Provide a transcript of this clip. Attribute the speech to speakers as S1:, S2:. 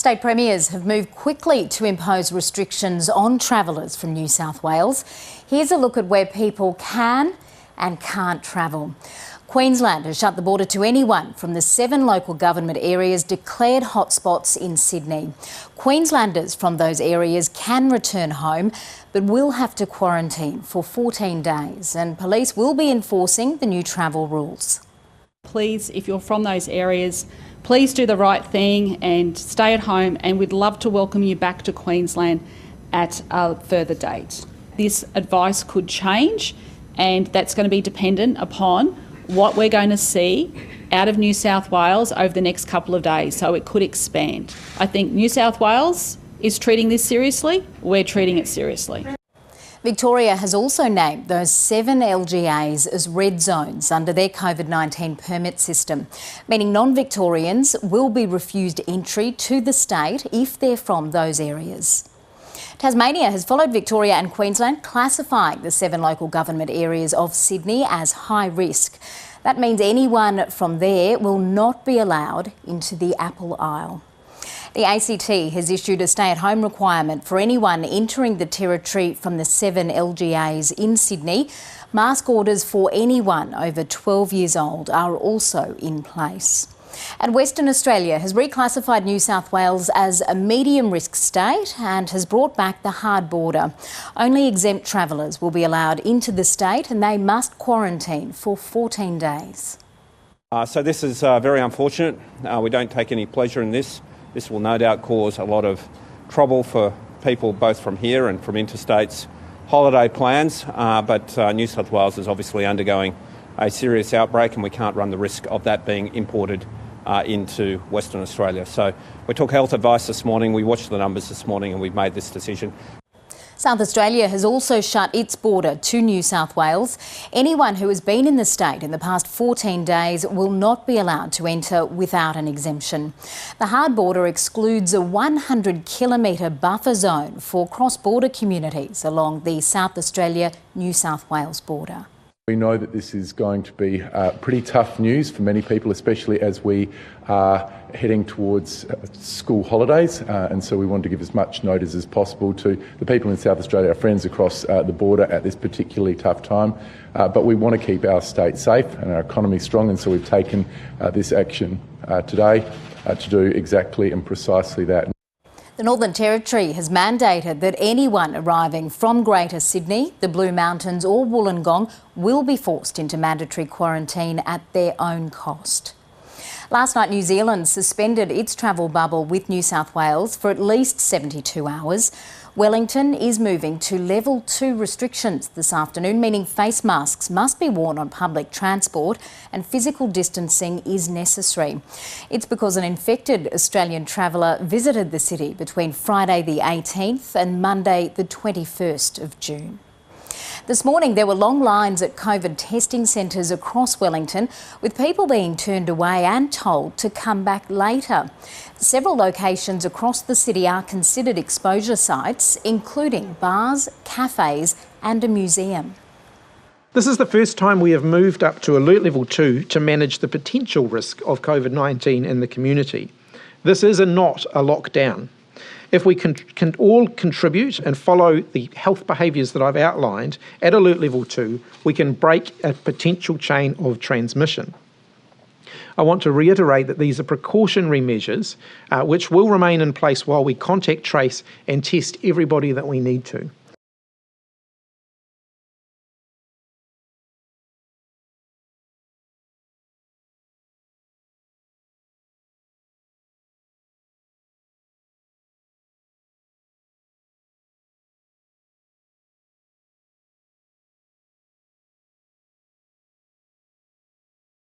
S1: State premiers have moved quickly to impose restrictions on travellers from New South Wales. Here's a look at where people can and can't travel. Queensland has shut the border to anyone from the 7 local government areas declared hotspots in Sydney. Queenslanders from those areas can return home but will have to quarantine for 14 days, and police will be enforcing the new travel rules.
S2: Please, if you're from those areas, please do the right thing and stay at home, and we'd love to welcome you back to Queensland at a further date. This advice could change, and that's going to be dependent upon what we're going to see out of New South Wales over the next couple of days, so it could expand. I think New South Wales is treating this seriously. We're treating it seriously.
S1: Victoria has also named those 7 LGAs as red zones under their COVID-19 permit system, meaning non-Victorians will be refused entry to the state if they're from those areas. Tasmania has followed Victoria and Queensland, classifying the 7 local government areas of Sydney as high risk. That means anyone from there will not be allowed into the Apple Isle. The ACT has issued a stay-at-home requirement for anyone entering the territory from the 7 LGAs in Sydney. Mask orders for anyone over 12 years old are also in place. And Western Australia has reclassified New South Wales as a medium-risk state and has brought back the hard border. Only exempt travellers will be allowed into the state, and they must quarantine for 14 days.
S3: So this is very unfortunate. We don't take any pleasure in this. This will no doubt cause a lot of trouble for people both from here and from interstates holiday plans, but New South Wales is obviously undergoing a serious outbreak, and we can't run the risk of that being imported into Western Australia. So we took health advice this morning, we watched the numbers this morning, and we've made this decision.
S1: South Australia has also shut its border to New South Wales. Anyone who has been in the state in the past 14 days will not be allowed to enter without an exemption. The hard border excludes a 100-kilometre buffer zone for cross-border communities along the South Australia-New South Wales border.
S4: We know that this is going to be pretty tough news for many people, especially as we are heading towards school holidays, and so we want to give as much notice as possible to the people in South Australia, our friends across the border at this particularly tough time. But we want to keep our state safe and our economy strong, and so we've taken this action today to do exactly and precisely that.
S1: The Northern Territory has mandated that anyone arriving from Greater Sydney, the Blue Mountains or Wollongong will be forced into mandatory quarantine at their own cost. Last night, New Zealand suspended its travel bubble with New South Wales for at least 72 hours. Wellington is moving to level 2 restrictions this afternoon, meaning face masks must be worn on public transport and physical distancing is necessary. It's because an infected Australian traveller visited the city between Friday the 18th and Monday the 21st of June. This morning there were long lines at COVID testing centres across Wellington, with people being turned away and told to come back later. Several locations across the city are considered exposure sites, including bars, cafes and a museum.
S5: This is the first time we have moved up to alert level 2 to manage the potential risk of COVID-19 in the community. This is not a lockdown. If we can all contribute and follow the health behaviours that I've outlined at alert level 2, we can break a potential chain of transmission. I want to reiterate that these are precautionary measures which will remain in place while we contact trace and test everybody that we need to.